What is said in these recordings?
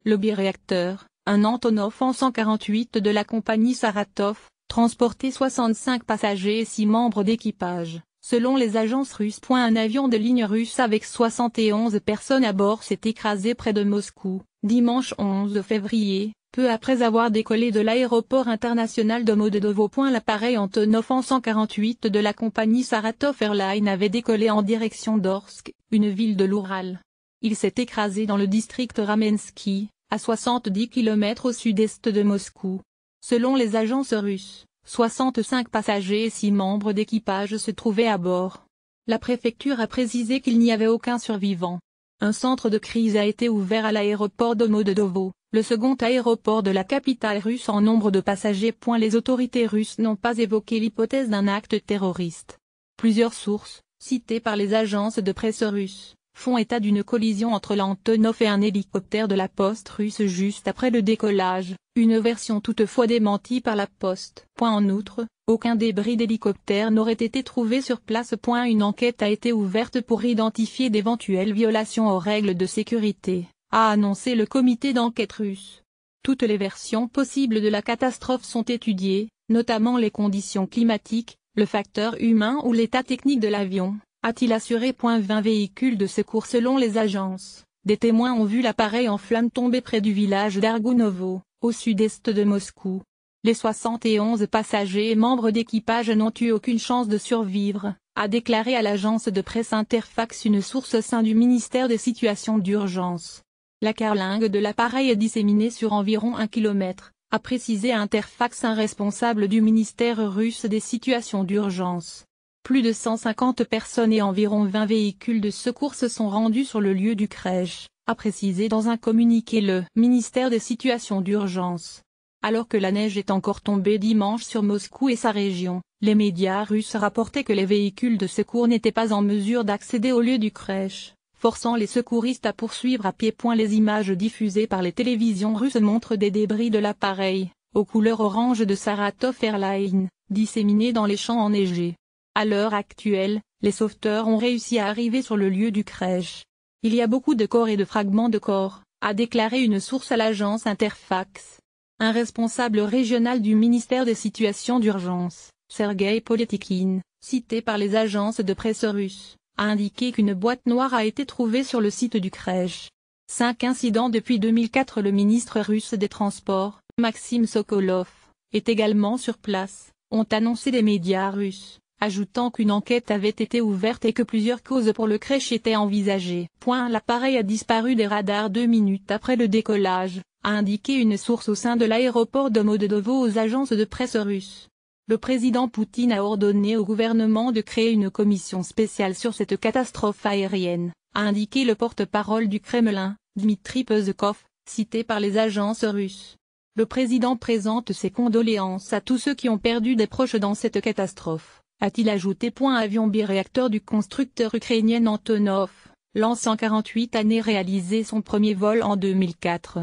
le biréacteur, un Antonov An-148 de la compagnie Saratov, transportait 65 passagers et 6 membres d'équipage. Selon les agences russes. Un avion de ligne russe avec 71 personnes à bord s'est écrasé près de Moscou, dimanche 11 février, peu après avoir décollé de l'aéroport international de Modedovo. L'appareil Antonov An-148 de la compagnie Saratov Airlines avait décollé en direction d'Orsk, une ville de l'Oural. Il s'est écrasé dans le district Ramensky, à 70 km au sud-est de Moscou. Selon les agences russes, 65 passagers et 6 membres d'équipage se trouvaient à bord. La préfecture a précisé qu'il n'y avait aucun survivant. Un centre de crise a été ouvert à l'aéroport de Modedovo, le second aéroport de la capitale russe en nombre de passagers. Les autorités russes n'ont pas évoqué l'hypothèse d'un acte terroriste. Plusieurs sources, citées par les agences de presse russes, font état d'une collision entre l'Antonov et un hélicoptère de la poste russe juste après le décollage, une version toutefois démentie par la poste. En outre, aucun débris d'hélicoptère n'aurait été trouvé sur place. Une enquête a été ouverte pour identifier d'éventuelles violations aux règles de sécurité, a annoncé le comité d'enquête russe. Toutes les versions possibles de la catastrophe sont étudiées, notamment les conditions climatiques, le facteur humain ou l'état technique de l'avion, a-t-il assuré. 20 véhicules de secours. Selon les agences, des témoins ont vu l'appareil en flammes tomber près du village d'Argounovo, au sud-est de Moscou. Les 71 passagers et membres d'équipage n'ont eu aucune chance de survivre, a déclaré à l'agence de presse Interfax une source au sein du ministère des situations d'urgence. La carlingue de l'appareil est disséminée sur environ 1 km, a précisé à Interfax un responsable du ministère russe des situations d'urgence. Plus de 150 personnes et environ 20 véhicules de secours se sont rendus sur le lieu du crash, a précisé dans un communiqué le ministère des situations d'urgence. Alors que la neige est encore tombée dimanche sur Moscou et sa région, les médias russes rapportaient que les véhicules de secours n'étaient pas en mesure d'accéder au lieu du crash, forçant les secouristes à poursuivre à pied. Les images diffusées par les télévisions russes montrent des débris de l'appareil, aux couleurs orange de Saratov Airlines, disséminés dans les champs enneigés. À l'heure actuelle, les sauveteurs ont réussi à arriver sur le lieu du crash. Il y a beaucoup de corps et de fragments de corps, a déclaré une source à l'agence Interfax. Un responsable régional du ministère des situations d'urgence, Sergei Poletikhin, cité par les agences de presse russes, a indiqué qu'une boîte noire a été trouvée sur le site du crash. 5 incidents depuis 2004. Le ministre russe des Transports, Maxime Sokolov, est également sur place, ont annoncé les médias russes, ajoutant qu'une enquête avait été ouverte et que plusieurs causes pour le crash étaient envisagées. L'appareil a disparu des radars 2 minutes après le décollage, a indiqué une source au sein de l'aéroport de Modedovo aux agences de presse russes. Le président Poutine a ordonné au gouvernement de créer une commission spéciale sur cette catastrophe aérienne, a indiqué le porte-parole du Kremlin, Dmitry Peskov, cité par les agences russes. Le président présente ses condoléances à tous ceux qui ont perdu des proches dans cette catastrophe, a-t-il ajouté. Avion biréacteur du constructeur ukrainien Antonov, l'An-148 a réalisé son premier vol en 2004.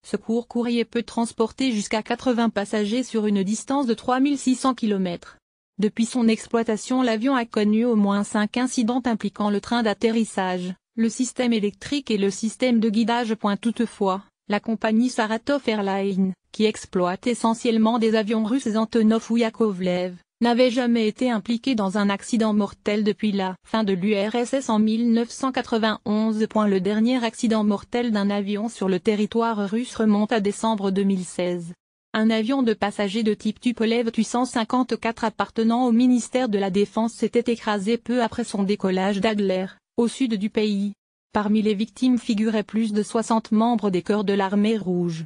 Ce court courrier peut transporter jusqu'à 80 passagers sur une distance de 3600 km. Depuis son exploitation, l'avion a connu au moins 5 incidents impliquant le train d'atterrissage, le système électrique et le système de guidage. Toutefois, la compagnie Saratov Airlines, qui exploite essentiellement des avions russes Antonov ou Yakovlev, n'avait jamais été impliquée dans un accident mortel depuis la fin de l'URSS en 1991. Le dernier accident mortel d'un avion sur le territoire russe remonte à décembre 2016. Un avion de passagers de type Tupolev Tu-154 appartenant au ministère de la Défense s'était écrasé peu après son décollage d'Adler, au sud du pays. Parmi les victimes figuraient plus de 60 membres des Corps de l'Armée rouge.